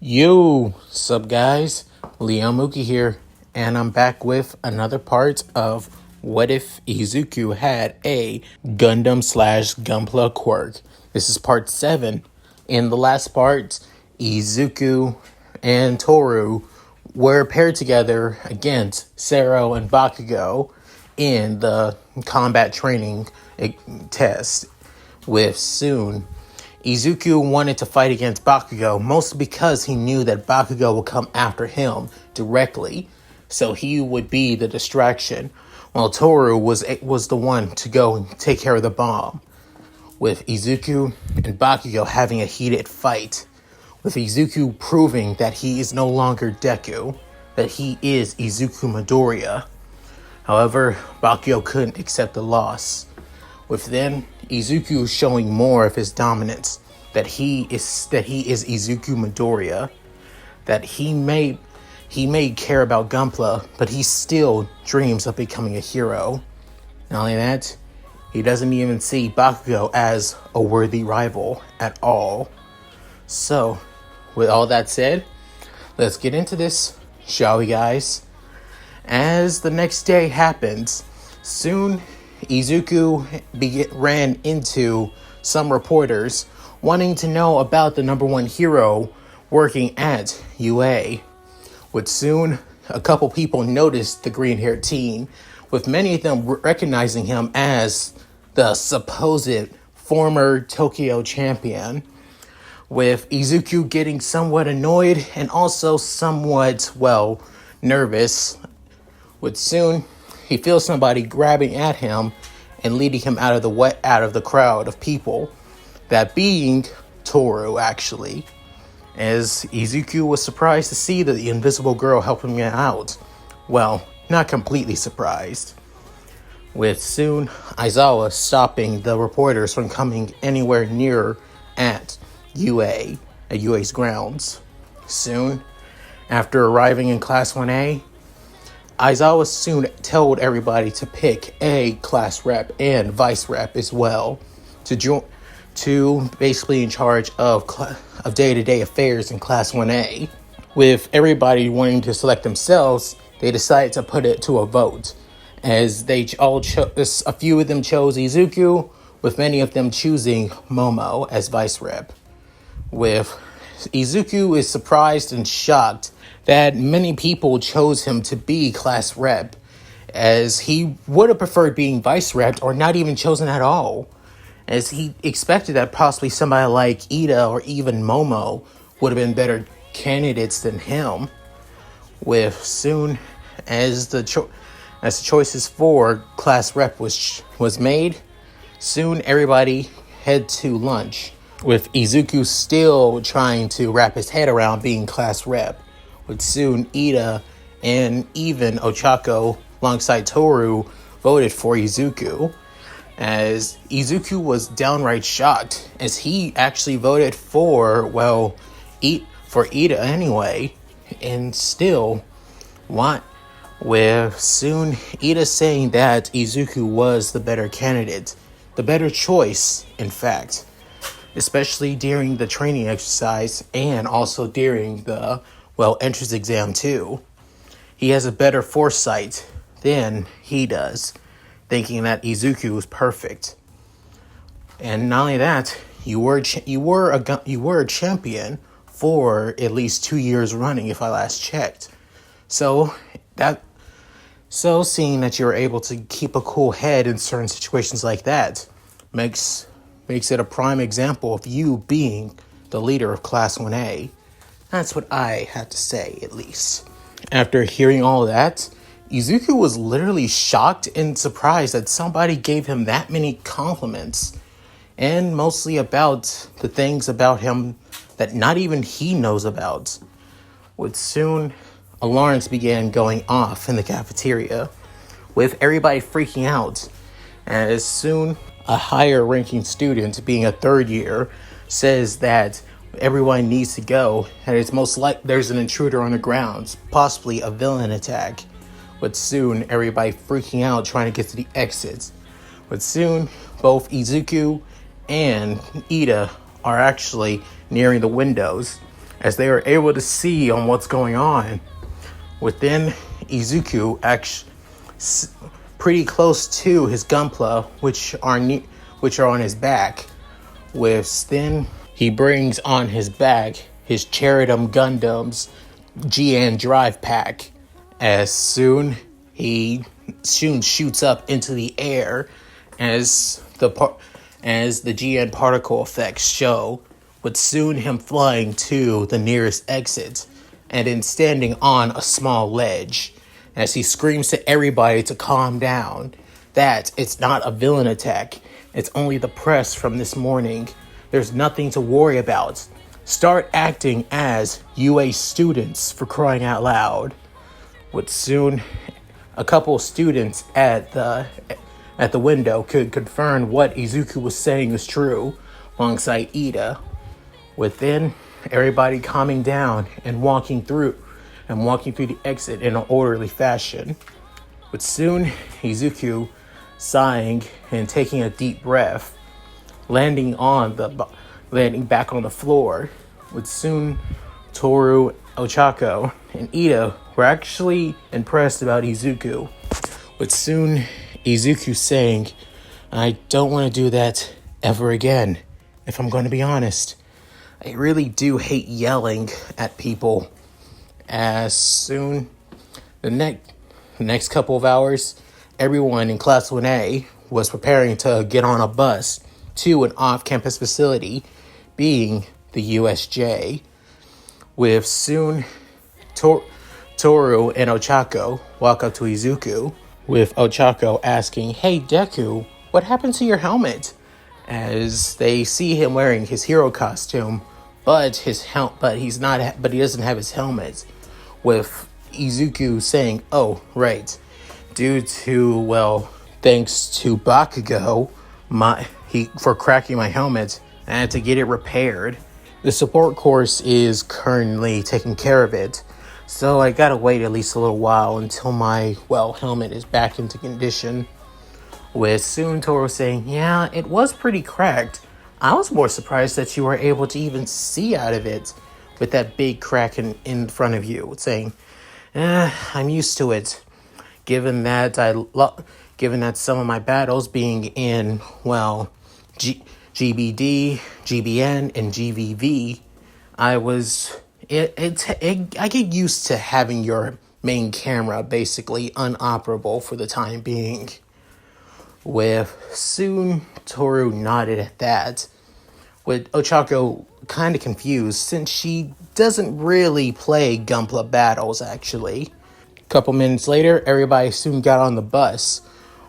Yo, sup guys, Mooky here, and I'm back with another part of What If Izuku Had a Gundam / Gunpla quirk. This is part 7. In the last part, Izuku and Toru were paired together against Sero and Bakugo in the combat training test with Soon. Izuku wanted to fight against Bakugo mostly because he knew that Bakugo would come after him directly, so he would be the distraction, while Toru was the one to go and take care of the bomb. With Izuku and Bakugo having a heated fight, with Izuku proving that he is no longer Deku, that he is Izuku Midoriya. However, Bakugo couldn't accept the loss. With then Izuku showing more of his dominance, that he is Izuku Midoriya, that he may care about Gunpla, but he still dreams of becoming a hero. Not only that, he doesn't even see Bakugo as a worthy rival at all. So, with all that said, let's get into this, shall we guys? As the next day happens, soon Izuku ran into some reporters wanting to know about the number one hero working at UA. With soon, a couple people noticed the green-haired teen, with many of them recognizing him as the supposed former Tokyo champion, with Izuku getting somewhat annoyed and also somewhat, nervous. With soon, he feels somebody grabbing at him and leading him out of the crowd of people, that being Toru, actually. As Izuku was surprised to see the invisible girl helping him out. Well, not completely surprised. With soon Aizawa stopping the reporters from coming anywhere near at UA's grounds. Soon, after arriving in Class 1A, Aizawa soon told everybody to pick a class rep and vice rep as well to basically in charge of day-to-day affairs in Class 1A. With everybody wanting to select themselves, they decided to put it to a vote, as they all a few of them chose Izuku, with many of them choosing Momo as vice rep. With Izuku is surprised and shocked that many people chose him to be class rep, as he would have preferred being vice rep or not even chosen at all, as he expected that possibly somebody like Ida or even Momo would have been better candidates than him. With soon as the choices for class rep was made, soon everybody head to lunch, with Izuku still trying to wrap his head around being class rep. With soon Ida and even Ochako alongside Toru voted for Izuku, as Izuku was downright shocked, as he actually voted for Ida anyway, and still with soon Ida saying that Izuku was the better candidate, the better choice, in fact, especially during the training exercise and also during the entrance exam too. He has a better foresight than he does, thinking that Izuku is perfect. And not only that, you were a champion for at least 2 years running, if I last checked. So seeing that you're able to keep a cool head in certain situations like that makes it a prime example of you being the leader of Class 1A. That's what I had to say, at least. After hearing all that, Izuku was literally shocked and surprised that somebody gave him that many compliments, and mostly about the things about him that not even he knows about. With soon, alarms began going off in the cafeteria, with everybody freaking out, as soon a higher ranking student, being a third year, says that everyone needs to go, and it's most like there's an intruder on the grounds, possibly a villain attack. But soon everybody freaking out trying to get to the exits. But soon both Izuku and Ida are actually nearing the windows, as they are able to see on what's going on. Within Izuku, actually pretty close to his Gunpla, which are on his back. Then he brings on his back his Cheridum Gundam's GN Drive Pack. As soon shoots up into the air as the GN particle effects show, with soon him flying to the nearest exit and then standing on a small ledge as he screams to everybody to calm down, that it's not a villain attack, it's only the press from this morning. There's nothing to worry about. Start acting as UA students, for crying out loud. With soon a couple of students at the window could confirm what Izuku was saying is true, alongside Ida. Within everybody calming down and walking through the exit in an orderly fashion. With soon Izuku sighing and taking a deep breath, landing back on the floor. With soon Toru, Ochako, and Ida were actually impressed about Izuku. With soon Izuku saying, "I don't want to do that ever again, if I'm going to be honest. I really do hate yelling at people." As soon the next couple of hours, everyone in Class 1A was preparing to get on a bus to an off-campus facility, being the USJ. With soon Toru and Ochako walk up to Izuku, with Ochako asking, "Hey Deku, what happened to your helmet?" As they see him wearing his hero costume, but he doesn't have his helmet. With Izuku saying, "Oh, right. Thanks to Bakugo, for cracking my helmet, I had to get it repaired. The support course is currently taking care of it, so I gotta wait at least a little while until my, helmet is back into condition." With soon Toru saying, "Yeah, it was pretty cracked. I was more surprised that you were able to even see out of it with that big crack in front of you," saying, "I'm used to it. Given that some of my battles being in, GBD, GBN, and GVV, I get used to having your main camera basically unoperable for the time being." With soon Toru nodded at that, with Ochako kind of confused since she doesn't really play Gunpla battles actually. A couple minutes later, everybody soon got on the bus,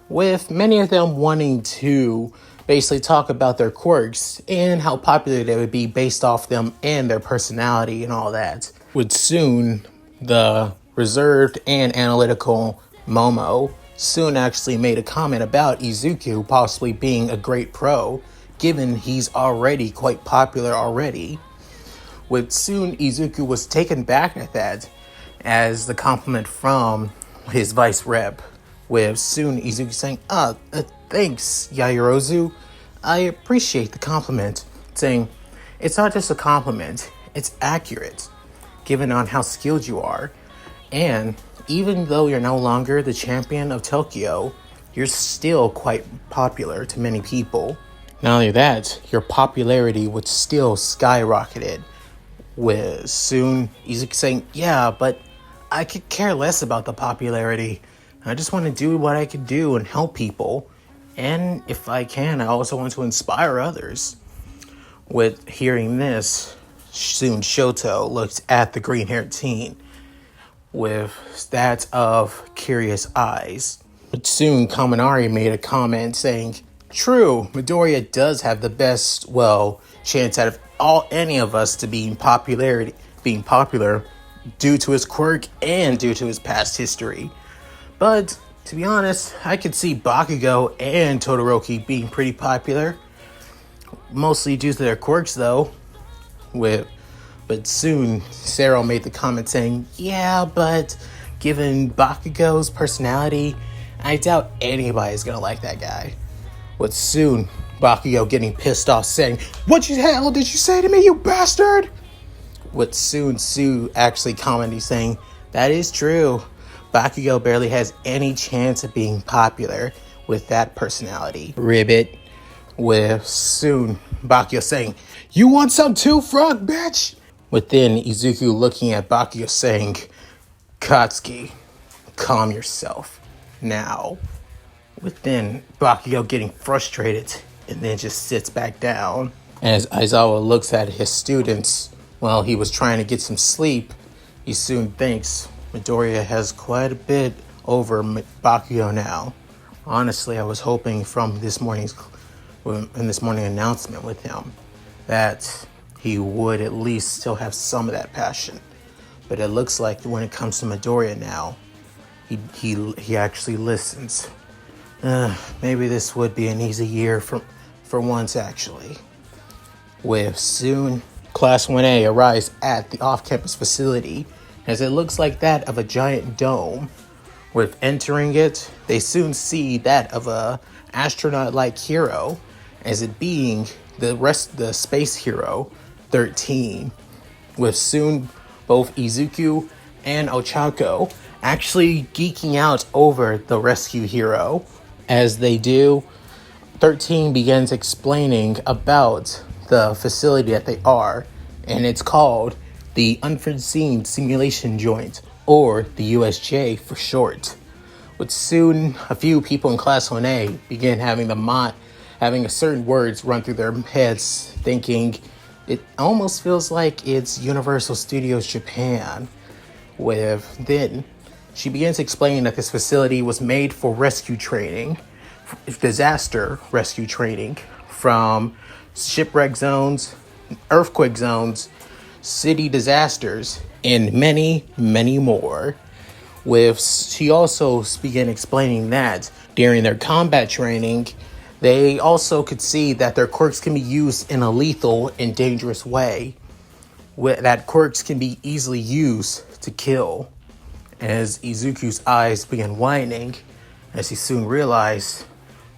with many of them wanting to basically talk about their quirks and how popular they would be based off them and their personality and all that. With soon the reserved and analytical Momo soon actually made a comment about Izuku possibly being a great pro, given he's already quite popular already. With soon Izuku was taken back at that as the compliment from his vice rep. With soon Izuku saying, "Thanks, Yaoyorozu. I appreciate the compliment." Saying, "It's not just a compliment, it's accurate, given on how skilled you are. And even though you're no longer the champion of Tokyo, you're still quite popular to many people. Not only that, your popularity would still skyrocketed." With soon Izuku saying, "Yeah, but I could care less about the popularity. I just want to do what I can do and help people. And if I can, I also want to inspire others." With hearing this, soon Shoto looked at the green-haired teen with that of curious eyes. But soon Kaminari made a comment saying, "True, Midoriya does have the best, chance out of any of us to being popular due to his quirk and due to his past history. But to be honest, I could see Bakugo and Todoroki being pretty popular, mostly due to their quirks though." But soon Sero made the comment saying, "Yeah, but given Bakugo's personality, I doubt anybody's gonna like that guy." With soon Bakugo getting pissed off saying, "What the hell did you say to me, you bastard?" with soon Sue actually commenting saying, that is true. Bakugo barely has any chance of being popular with that personality. Ribbit, with soon Bakugo saying, you want some too, frog bitch? Within Izuku looking at Bakugo saying, Katsuki, calm yourself now. Within Bakugo getting frustrated and then just sits back down. As Aizawa looks at his students while he was trying to get some sleep, he soon thinks Midoriya has quite a bit over Bakugo now. Honestly, I was hoping from this morning's announcement with him that he would at least still have some of that passion. But it looks like when it comes to Midoriya now, he actually listens. Maybe this would be an easy year for once, actually. With soon, Class 1A arrives at the off-campus facility, as it looks like that of a giant dome. With entering it, they soon see that of a astronaut-like hero, as it being the space hero 13. With soon both Izuku and Ochako actually geeking out over the rescue hero. As they do, 13 begins explaining about the facility that they are, and it's called the Unforeseen Simulation Joint, or the USJ for short. With soon a few people in Class 1A begin having a certain words run through their heads, thinking it almost feels like it's Universal Studios Japan. With then she begins explaining that this facility was made for rescue training, disaster rescue training from shipwreck zones, earthquake zones, city disasters, and many, many more. She also began explaining that during their combat training, they also could see that their quirks can be used in a lethal and dangerous way. That quirks can be easily used to kill. As Izuku's eyes began widening, as he soon realized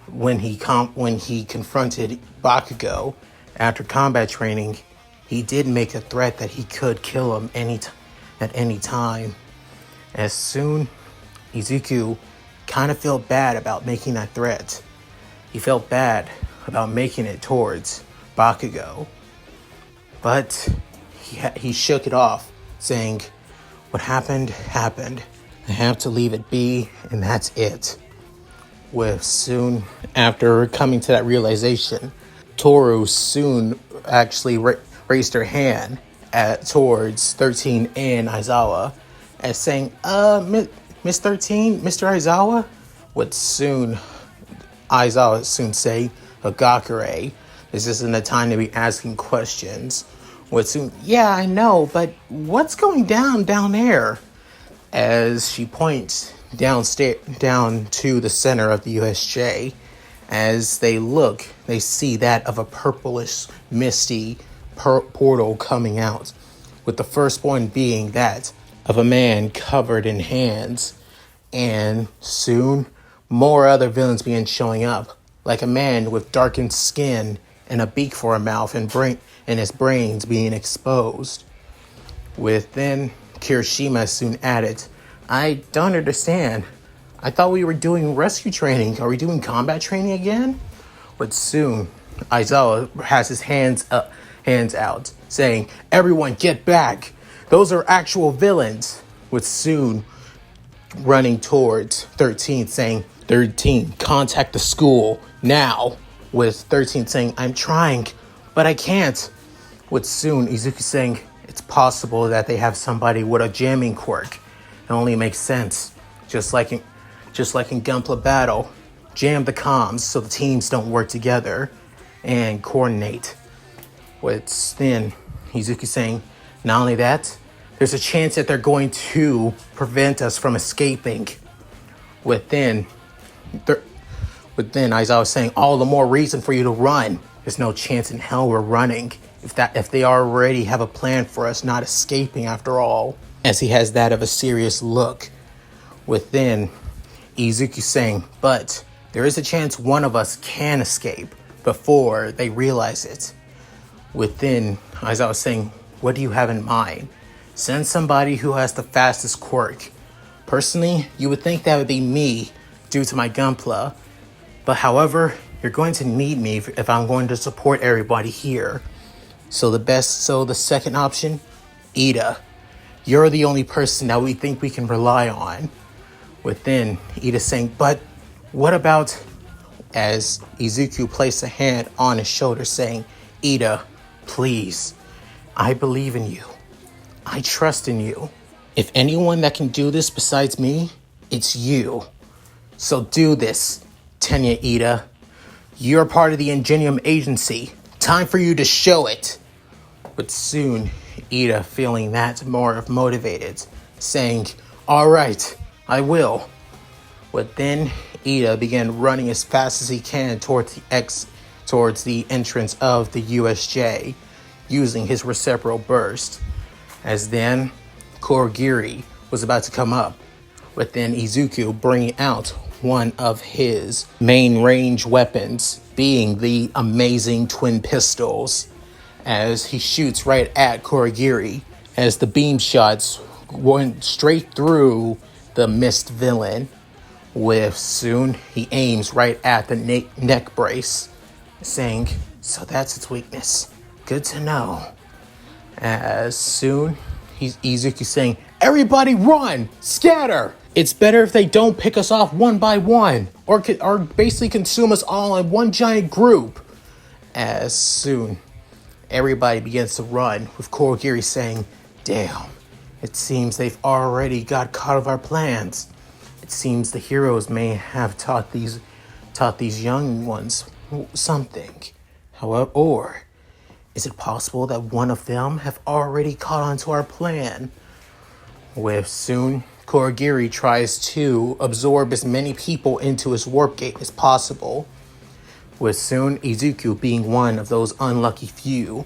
when he confronted Bakugo after combat training, he did make a threat that he could kill him at any time. As soon, Izuku kind of felt bad about making that threat. He felt bad about making it towards Bakugo. But he shook it off, saying, what happened, happened. I have to leave it be, and that's it. With soon, after coming to that realization, Toru soon actually raised her hand towards 13 and Aizawa, as saying, Miss 13, Mr. Aizawa? Would soon, Aizawa soon say, Hagakure, this isn't the time to be asking questions. Would soon, yeah, I know, but what's going down there? As she points down to the center of the USJ. As they look, they see that of a purplish, misty portal coming out, with the first one being that of a man covered in hands. And soon, more other villains begin showing up, like a man with darkened skin and a beak for a mouth and his brains being exposed. With then Kirishima soon added, I don't understand. I thought we were doing rescue training. Are we doing combat training again? But soon, Aizawa has his hands out, saying, everyone get back. Those are actual villains. With soon running towards 13, saying, 13, contact the school now. With 13 saying, I'm trying, but I can't. With soon Izuku saying, it's possible that they have somebody with a jamming quirk. It only makes sense. Just like in Gunpla battle, jam the comms so the teams don't work together and coordinate. With then Izuku saying, not only that, there's a chance that they're going to prevent us from escaping. With then Aizawa saying, all the more reason for you to run. There's no chance in hell we're running if they already have a plan for us not escaping after all. As he has that of a serious look. Within Izuku saying, but there is a chance one of us can escape before they realize it. Within Aizawa saying, what do you have in mind? Send somebody who has the fastest quirk. Personally, you would think that would be me due to my Gunpla. But however, you're going to need me if I'm going to support everybody here. So the second option, Ida. You're the only person that we think we can rely on. Within Ida saying, but what about, as Izuku placed a hand on his shoulder saying, Ida, please, I believe in you. I trust in you. If anyone that can do this besides me, it's you. So do this, Tenya Ida. You're part of the Ingenium Agency. Time for you to show it. But soon, Ida, feeling that more motivated, saying, all right, I will. But then Ida began running as fast as he can towards the entrance of the USJ, using his reciprocal burst. As then, Kurogiri was about to come up, with then Izuku bringing out one of his main range weapons, being the amazing twin pistols, as he shoots right at Kurogiri, as the beam shots went straight through the mist villain. With soon, he aims right at the neck brace, saying, so that's its weakness. Good to know. As soon, Izuku saying, everybody run! Scatter! It's better if they don't pick us off one by one, or basically consume us all in one giant group. As soon, everybody begins to run, with Kurogiri saying, damn, it seems they've already got caught of our plans. It seems the heroes may have taught these young ones something. However, or is it possible that one of them have already caught on to our plan? With soon, Kurogiri tries to absorb as many people into his warp gate as possible, with soon Izuku being one of those unlucky few.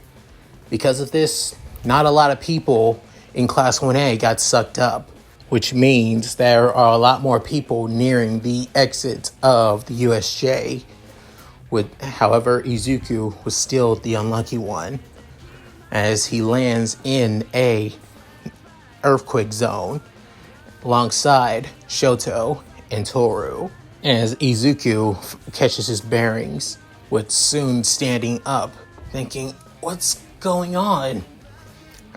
Because of this, not a lot of people in Class 1A got sucked up, which means there are a lot more people nearing the exit of the USJ. However, Izuku was still the unlucky one, as he lands in a earthquake zone alongside Shoto and Toru, as Izuku catches his bearings, with soon standing up, what's going on?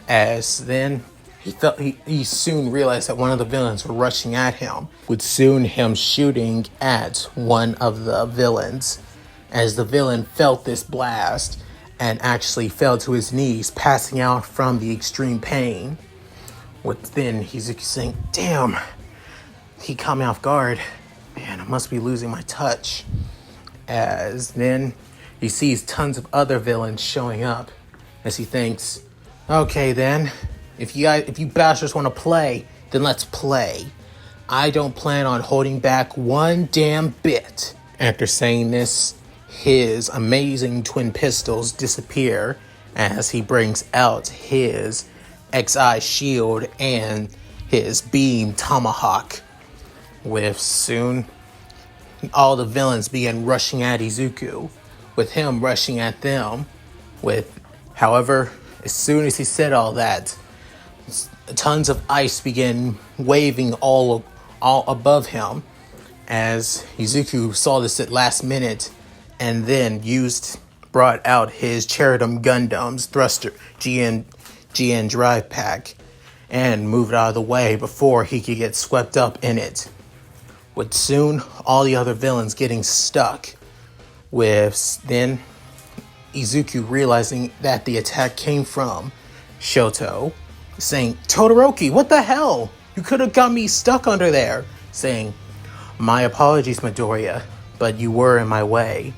As then he soon realized that one of the villains were rushing at him, with soon him shooting at one of the villains, as the villain felt this blast and actually fell to his knees, passing out from the extreme pain. With then Izuku saying, damn, he caught me off guard. Man, I must be losing my touch. As then he sees tons of other villains showing up, as he thinks, okay then, if you bastards want to play, then let's play. I don't plan on holding back one damn bit. After saying this, his amazing twin pistols disappear as he brings out his XI shield and his beam tomahawk. With soon, all the villains begin rushing at Izuku, with him rushing at them. However, as soon as he said all that, tons of ice begin waving all above him, as Izuku saw this at last minute, and then brought out his Cherubim Gundam's thruster GN drive pack, and moved out of the way before he could get swept up in it. With soon all the other villains getting stuck, with then Izuku realizing that the attack came from Shoto, saying, Todoroki, what the hell? You could have got me stuck under there. Saying, my apologies, Midoriya, but you were in my way.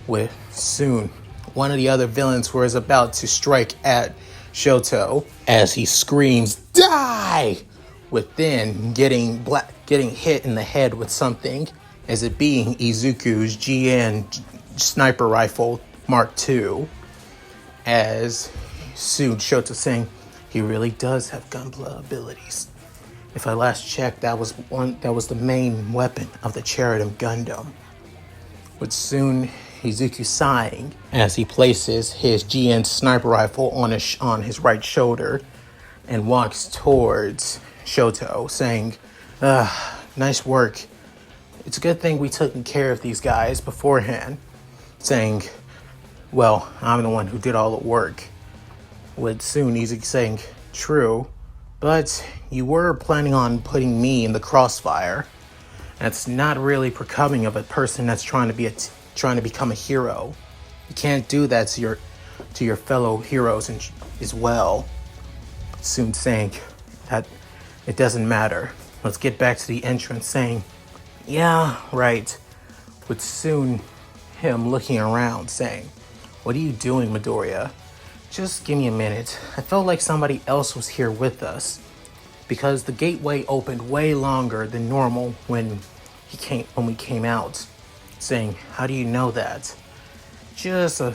With soon, one of the other villains was about to strike at Shoto as he screams, die! With then getting hit in the head with something, as it being Izuku's GN sniper rifle Mark II. As soon Shoto saying, he really does have Gunpla abilities. If I last checked, that was the main weapon of the Cherubim Gundam. But soon Izuku sighing as he places his GN sniper rifle on his right shoulder and walks towards Shoto, saying, nice work. It's a good thing we took care of these guys beforehand. Saying, well, I'm the one who did all the work. With soon Izuku saying, true, but you were planning on putting me in the crossfire. That's not really becoming of a person that's trying to become a hero. You can't do that to your fellow heroes as well. Soon saying that it doesn't matter. Let's get back to the entrance, saying, yeah, right. With soon him looking around, saying, what are you doing, Midoriya? Just give me a minute. I felt like somebody else was here with us, because the gateway opened way longer than normal when we came out. Saying, how do you know that? Just a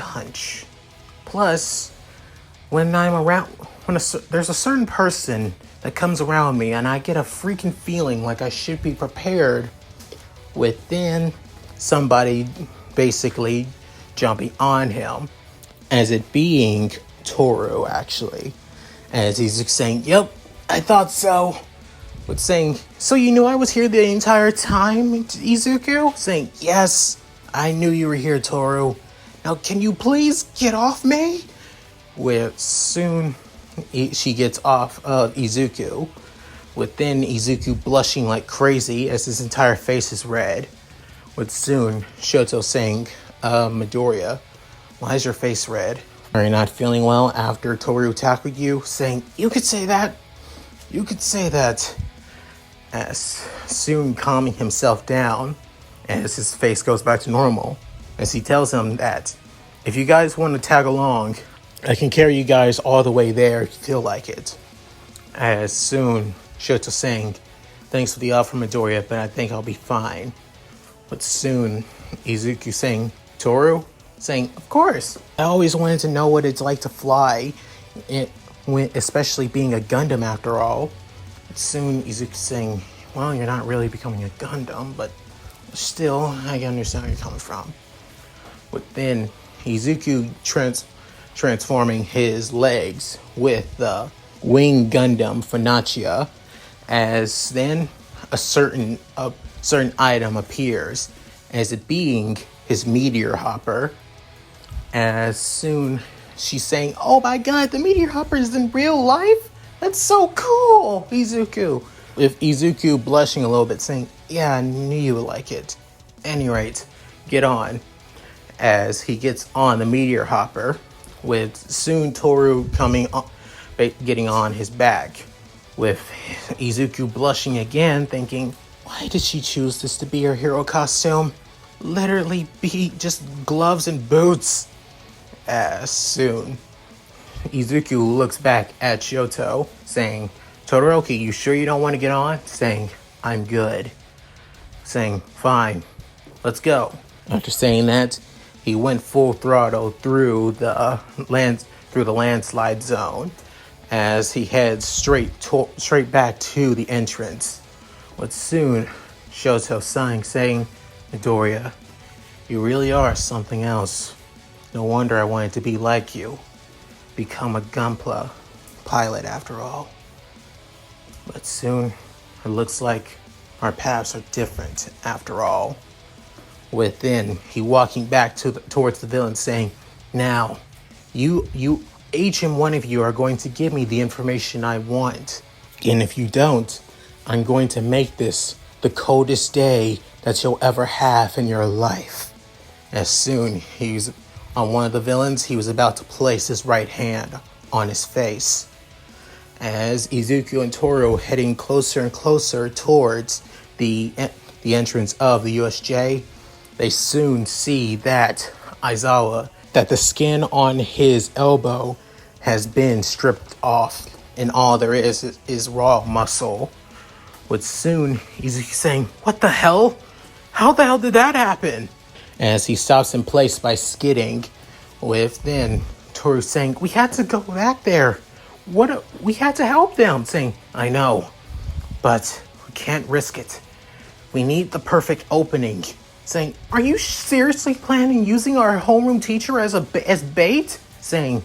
hunch. Plus, when I'm around, there's a certain person that comes around me, and I get a freaking feeling like I should be prepared. Within somebody basically jumping on him, as it being Toru, actually, as he's saying, yep, I thought so. With saying, so you knew I was here the entire time, Izuku? Saying, yes, I knew you were here, Toru. Now can you please get off me? With soon she gets off of Izuku, with then Izuku blushing like crazy as his entire face is red. With soon Shoto saying, Midoriya, why is your face red? Are you not feeling well after Toru tackled you? Saying, you could say that. You could say that. As soon calming himself down as his face goes back to normal, as he tells him that if you guys want to tag along, I can carry you guys all the way there if you feel like it. As soon Shoto saying, thanks for the offer, Midoriya, but I think I'll be fine. But soon Izuku saying, Toru? Saying, of course. I always wanted to know what it's like to fly, especially being a Gundam after all. Soon Izuku saying, well, you're not really becoming a Gundam, but still, I understand where you're coming from. But then Izuku transforming his legs with the Wing Gundam Franchise, as then a certain item appears, as it being his meteor hopper. As soon she's saying, oh my god, the meteor hopper is in real life? That's so cool, Izuku. With Izuku blushing a little bit, saying, yeah, I knew you would like it. Any rate, get on. As he gets on the meteor hopper, with soon Toru getting on his back. With Izuku blushing again, thinking, why did she choose this to be her hero costume? Literally be just gloves and boots. As soon Izuku looks back at Shoto, saying, Todoroki, you sure you don't want to get on? Saying, I'm good. Saying, fine, let's go. After saying that, he went full throttle through the landslide zone as he heads straight back to the entrance. But soon, Shoto sighing, saying, Midoriya, you really are something else. No wonder I wanted to be like you. Become a Gunpla pilot after all. But soon, it looks like our paths are different after all. Within, he walking back towards the villain, saying, now, you each and one of you are going to give me the information I want. And if you don't, I'm going to make this the coldest day that you'll ever have in your life. As soon he's on one of the villains, he was about to place his right hand on his face. As Izuku and Toru heading closer and closer towards the entrance of the USJ, they soon see that that the skin on his elbow has been stripped off, and all there is raw muscle. With soon Izuku saying, what the hell? How the hell did that happen? As he stops in place by skidding, with then Toru saying, we had to go back there. We had to help them. Saying, I know, but we can't risk it. We need the perfect opening. saying, "Are you seriously planning using our homeroom teacher as bait?" Saying,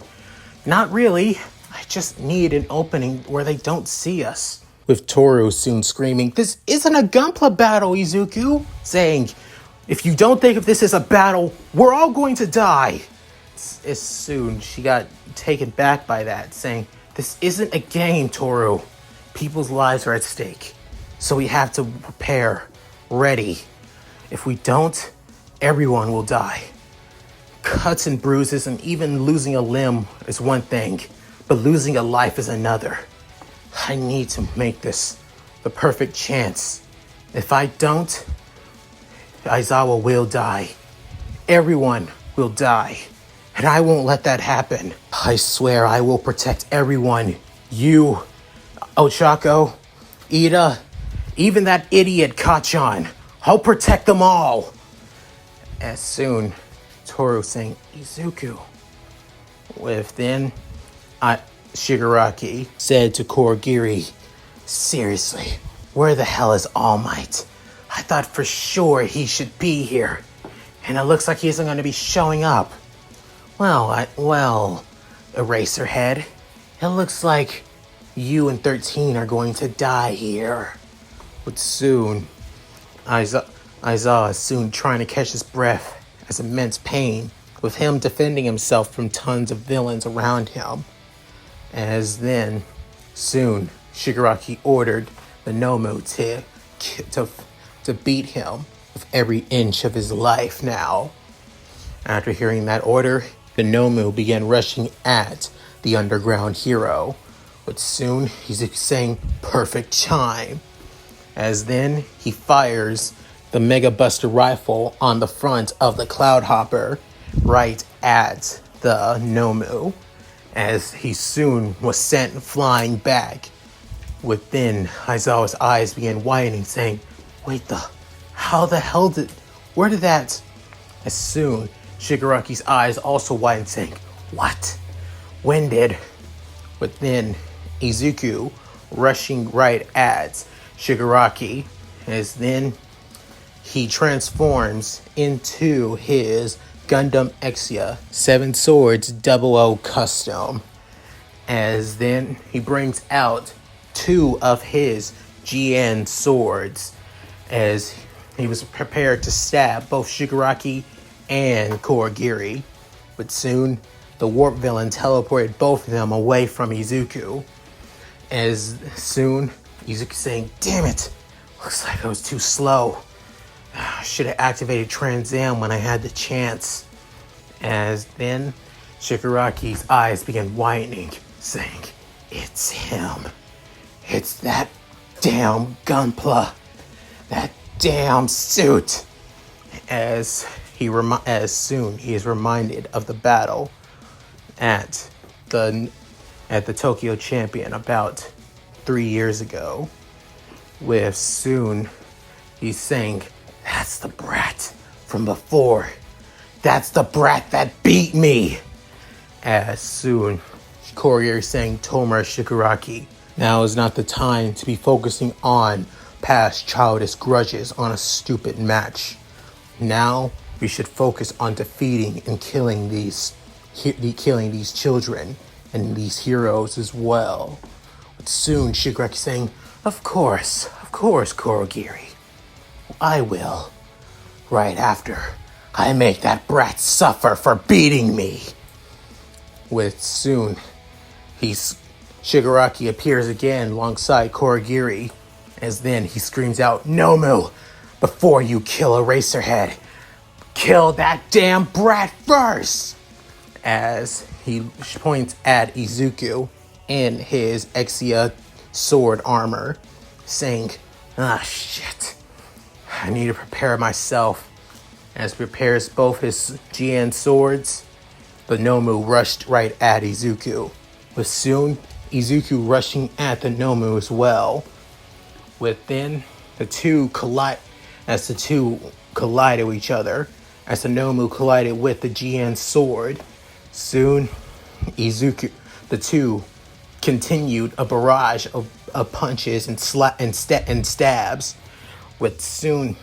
"Not really. I just need an opening where they don't see us." With Toru soon screaming, "This isn't a Gunpla battle, Izuku!" Saying, "If you don't think of this as a battle, we're all going to die." As soon she got taken back by that, saying, "This isn't a game, Toru. People's lives are at stake. So we have to prepare, ready. If we don't, everyone will die. Cuts and bruises and even losing a limb is one thing, but losing a life is another. I need to make this the perfect chance. If I don't, Aizawa will die. Everyone will die. And I won't let that happen. I swear I will protect everyone. You, Ochako, Ida, even that idiot Kachan. I'll protect them all." As soon, Toru saying, "Izuku." Within, Shigaraki said to Kurogiri, "Seriously, where the hell is All Might? I thought for sure he should be here. And it looks like he isn't going to be showing up. Well, Eraserhead, it looks like you and 13 are going to die here." But soon, Aizawa is soon trying to catch his breath as immense pain, with him defending himself from tons of villains around him. As then, soon, Shigaraki ordered the Nomu to beat him with every inch of his life now. After hearing that order, the Nomu began rushing at the underground hero, but soon he's saying perfect time. As then he fires the Mega Buster rifle on the front of the Cloudhopper right at the Nomu, as he soon was sent flying back. Within, Aizawa's eyes began widening, saying, "Wait, where did that?" As soon, Shigaraki's eyes also widened, saying, "What? When did?" Within, Izuku rushing right at Shigaraki, as then he transforms into his Gundam Exia 7 Swords 00 custom, as then he brings out 2 of his GN swords, as he was prepared to stab both Shigaraki and Kurogiri. But soon, the warp villain teleported both of them away from Izuku. As soon, Izuku saying, "Damn it, looks like I was too slow. I should have activated Trans Am when I had the chance." As then, Shigaraki's eyes began widening, saying, "It's him. It's that damn Gunpla. That damn suit." As soon he is reminded of the battle at the Tokyo Champion about 3 years ago, with soon he's saying, "That's the brat from before. That's the brat that beat me." As soon, Courier is saying, "Tomura Shigaraki, now is not the time to be focusing on past childish grudges on a stupid match. Now we should focus on defeating and killing these children and these heroes as well." But soon Shigaraki saying, of course, Kurogiri. I will. Right after I make that brat suffer for beating me." With soon, Shigaraki appears again alongside Kurogiri, as then he screams out, "Nomu, before you kill Eraserhead, kill that damn brat first!" As he points at Izuku in his Exia sword armor, saying, shit. I need to prepare myself." As he prepares both his GN swords, the Nomu rushed right at Izuku, with soon Izuku rushing at the Nomu as well. Within, the two collided with each other, as the Nomu collided with the GN sword. Soon, the two continued a barrage of punches and stabs, with soon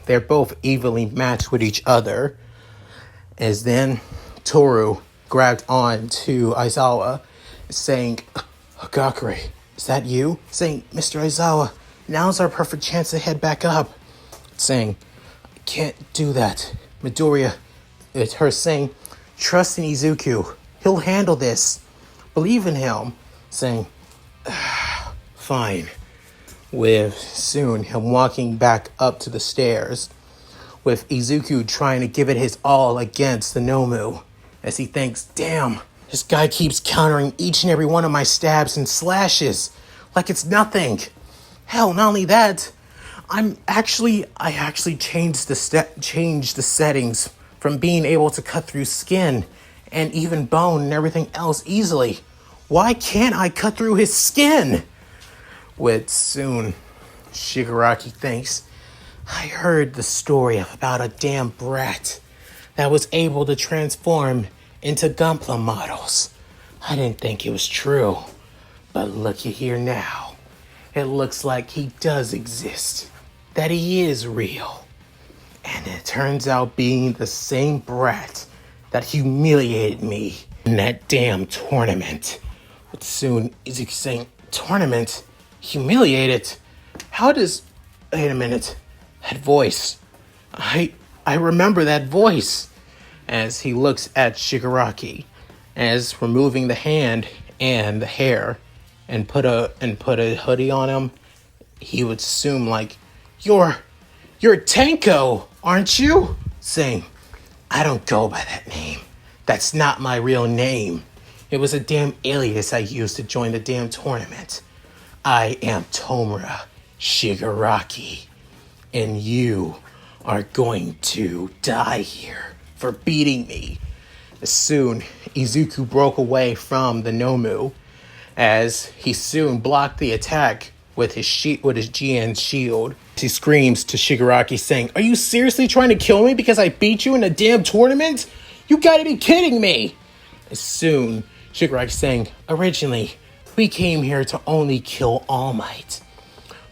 they're both evenly matched with each other. As then Toru grabbed on to Aizawa, saying, Hagakure, is that you? Saying, Mr. Aizawa, now's our perfect chance to head back up. Saying, I can't do that. Midoriya, it's her saying, trust in Izuku. He'll handle this. Believe in him. Saying, fine. With soon him walking back up to the stairs, with Izuku trying to give it his all against the Nomu, as he thinks, damn, this guy keeps countering each and every one of my stabs and slashes like it's nothing. Hell, not only that, I actually changed the settings from being able to cut through skin and even bone and everything else easily. Why can't I cut through his skin? With soon, Shigaraki thinks, I heard the story about a damn brat that was able to transform into Gunpla models. I didn't think it was true, but looky here now. It looks like he does exist, that he is real. And it turns out being the same brat that humiliated me in that damn tournament. But soon Izuku saying, tournament? Humiliated? How does... Wait a minute. That voice. I remember that voice. As he looks at Shigaraki, as removing the hand and the hair and put a hoodie on him, he would assume like, You're Tenko, aren't you? Saying, I don't go by that name. That's not my real name. It was a damn alias I used to join the damn tournament. I am Tomura Shigaraki, and you are going to die here for beating me. Soon, Izuku broke away from the Nomu, as he soon blocked the attack with his GN shield. He screams to Shigaraki saying, are you seriously trying to kill me because I beat you in a damn tournament? You gotta be kidding me! Soon, Shigaraki saying, originally, we came here to only kill All Might.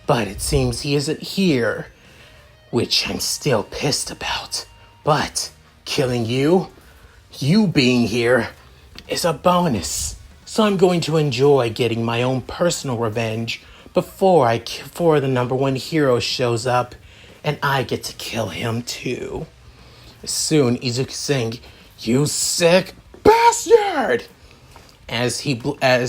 But it seems he isn't here, which I'm still pissed about. But killing you being here, is a bonus. So I'm going to enjoy getting my own personal revenge before the number one hero shows up and I get to kill him too. Soon, Izuku saying, you sick bastard! As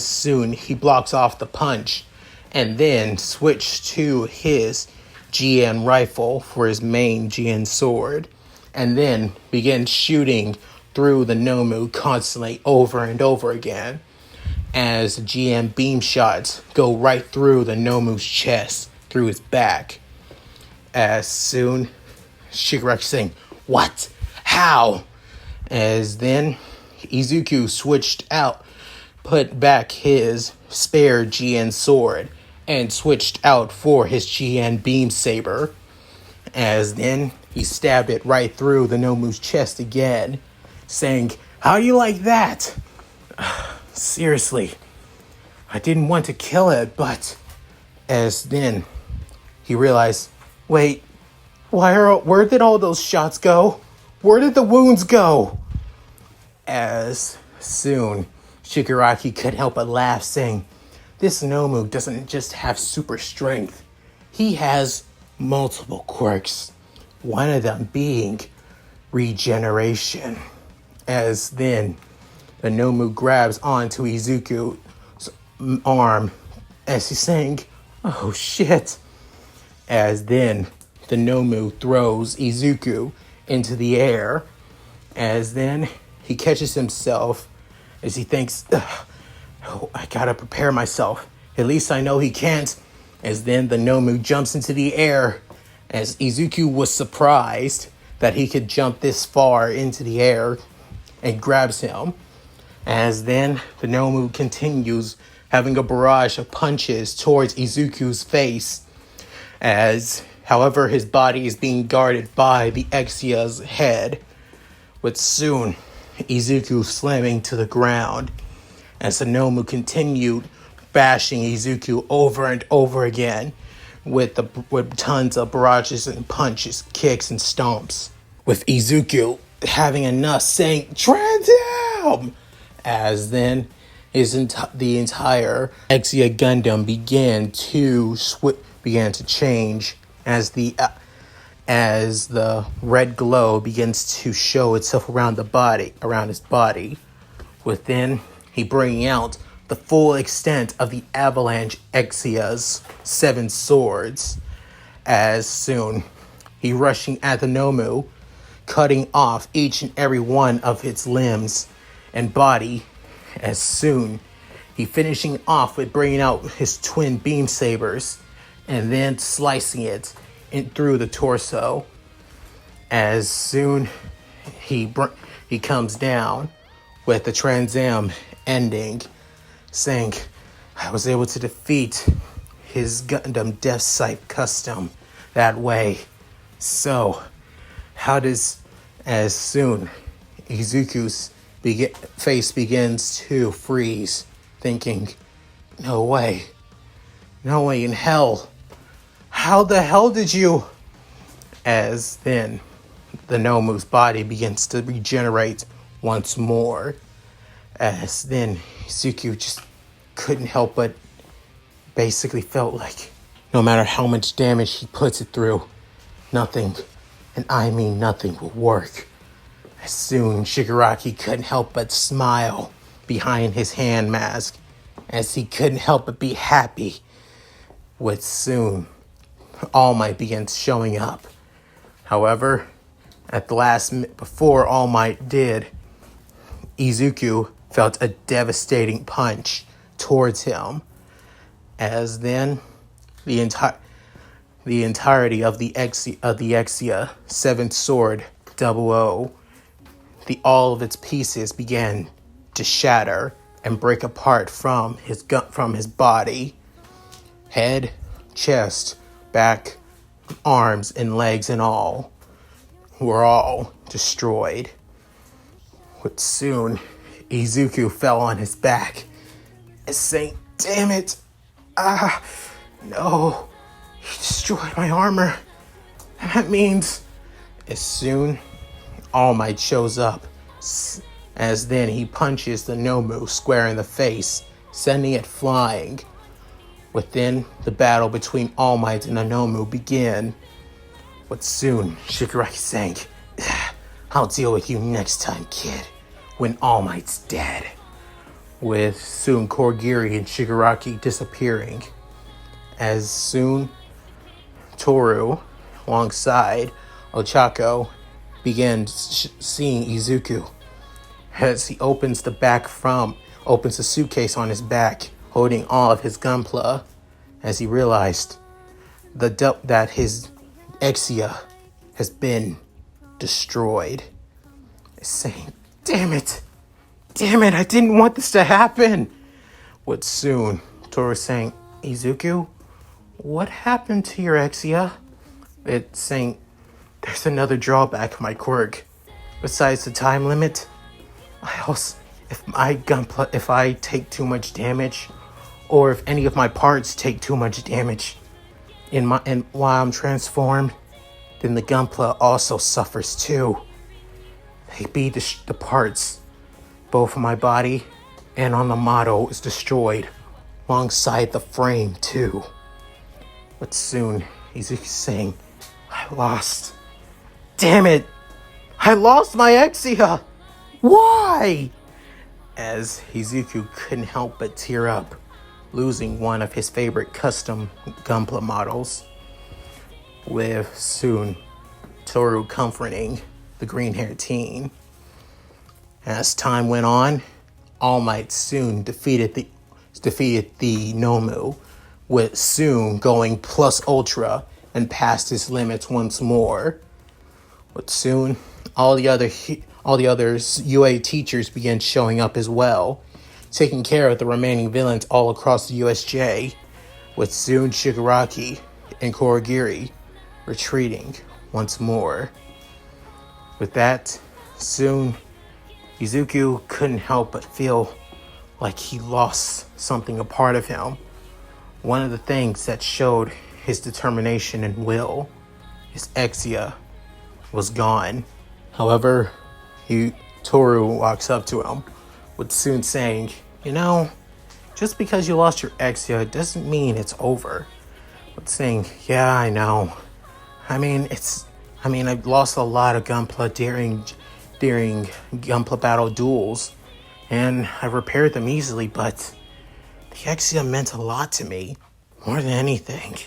soon he blocks off the punch and then switched to his GN rifle for his main GN sword and then begins shooting through the Nomu constantly over and over again as GN beam shots go right through the Nomu's chest, through his back. As soon, Shigaraki saying, what? How? As then, Izuku switched out, put back his spare GN sword, and switched out for his GN beam saber. As then, he stabbed it right through the Nomu's chest again, saying, how do you like that? Seriously, I didn't want to kill it, but... As then, he realized, wait, where did all those shots go? Where did the wounds go? As soon, Shigaraki couldn't help but laugh, saying, this Nomu doesn't just have super strength. He has multiple quirks, one of them being regeneration. As then, the Nomu grabs onto Izuku's arm as he's saying, oh shit. As then, the Nomu throws Izuku into the air. As then, he catches himself as he thinks, oh, I gotta prepare myself. At least I know he can't. As then, the Nomu jumps into the air as Izuku was surprised that he could jump this far into the air and grabs him. As then, the Nomu continues having a barrage of punches towards Izuku's face. However, his body is being guarded by the Exia's head. With soon, Izuku slamming to the ground. As the Nomu continued bashing Izuku over and over again, with tons of barrages and punches, kicks and stomps. With Izuku having enough, saying "Transam," as then the entire Exia Gundam began to change as the red glow begins to show itself around his body. Within, he bringing out the full extent of the Avalanche Exia's 7 swords. As soon, he rushing at the Nomu, cutting off each and every one of its limbs and body. As soon, he finishing off with bringing out his twin beam sabers and then slicing it through the torso. As soon, he comes down with the Transam ending, saying, "I was able to defeat his Gundam Death Sight Custom that way." So, as soon, Izuku's face begins to freeze, thinking, no way in hell. How the hell did you? As then, the Nomu's body begins to regenerate once more. As then, Izuku just couldn't help but basically felt like no matter how much damage he puts it through, nothing, and I mean nothing, will work. As soon, Shigaraki couldn't help but smile behind his hand mask, as he couldn't help but be happy. With soon, All Might begins showing up. However, at the last minute before All Might did, Izuku felt a devastating punch towards him. As then, the entirety of the Exia 7th Sword 00, all of its pieces began to shatter and break apart from his body. Head, chest, back, arms, and legs and all were all destroyed. But soon, Izuku fell on his back and saying, "Damn it! No, he destroyed my armor. That means..." As soon, All Might shows up, as then he punches the Nomu square in the face, sending it flying. Within, the battle between All Might and the Nomu began. But soon, Shigaraki saying, "I'll deal with you next time, kid, when All Might's dead." With soon Korigiri and Shigaraki disappearing. As soon, Toru, alongside Ochako, began seeing Izuku as he opens the suitcase on his back, holding all of his Gunpla, as he realized that his Exia has been destroyed. Saying, damn it, I didn't want this to happen." What soon, Toru saying, "Izuku, what happened to your Exia?" It's saying, "There's another drawback of my quirk. Besides the time limit, if I take too much damage, or if any of my parts take too much damage while I'm transformed, then the Gunpla also suffers too. The parts, both of my body and on the model, is destroyed, alongside the frame too." But soon, he's saying, "I lost. Damn it! I lost my Exia! Why?" As Izuku couldn't help but tear up, losing one of his favorite custom Gunpla models. With soon Toru comforting the green-haired teen. As time went on, All Might soon defeated the Nomu, with soon going plus ultra and past his limits once more. But soon, all the other UA teachers began showing up as well, taking care of the remaining villains all across the USJ, with soon Shigaraki and Korigiri retreating once more. With that, soon Izuku couldn't help but feel like he lost something, a part of him. One of the things that showed his determination and will, his exia, was gone. However, Toru walks up to him, with soon saying, "You know, just because you lost your exia doesn't mean it's over." With saying, "Yeah, I know. I've lost a lot of Gunpla during Gunpla battle duels, and I've repaired them easily, but the exia meant a lot to me, more than anything."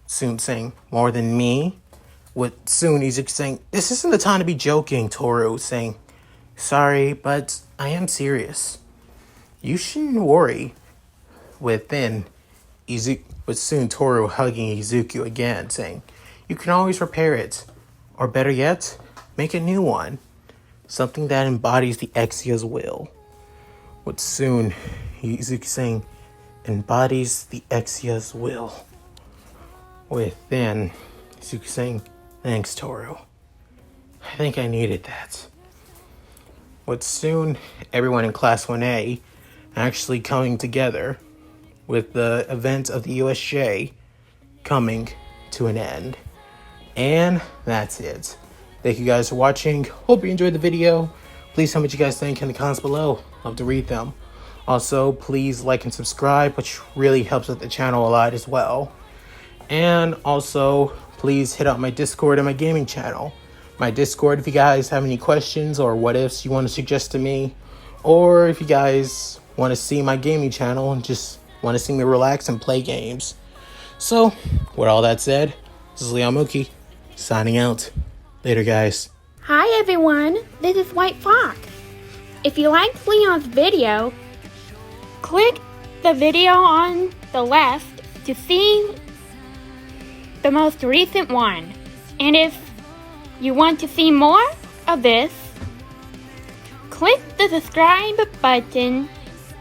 Soon saying, "More than me?" With soon Izuku saying, "This isn't the time to be joking." Toru saying, "Sorry, but I am serious. You shouldn't worry." With soon Toru hugging Izuku again, saying, "You can always repair it. Or better yet, make a new one. Something that embodies the Exia's will." With soon Izuku saying, "Embodies the Exia's will." Within Izuku saying, "Thanks, Toru. I think I needed that." With soon everyone in Class 1A actually coming together, with the event of the USJ coming to an end. And that's it. Thank you guys for watching. Hope you enjoyed the video. Please tell me what you guys think in the comments below. Love to read them. Also, please like and subscribe, which really helps with the channel a lot as well. And also, please hit up my Discord and my gaming channel. My Discord, if you guys have any questions or what ifs you want to suggest to me, or if you guys want to see my gaming channel and just want to see me relax and play games. So, with all that said, this is Mooky, signing out. Later, guys. Hi everyone, this is White Fox. If you liked Leon's video, click the video on the left to see the most recent one. And if you want to see more of this, click the subscribe button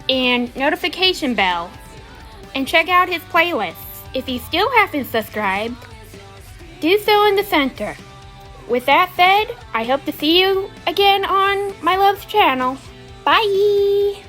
and notification bell and check out his playlists. If you still haven't subscribed, do so in the center. With that said, I hope to see you again on my love's channel. Bye!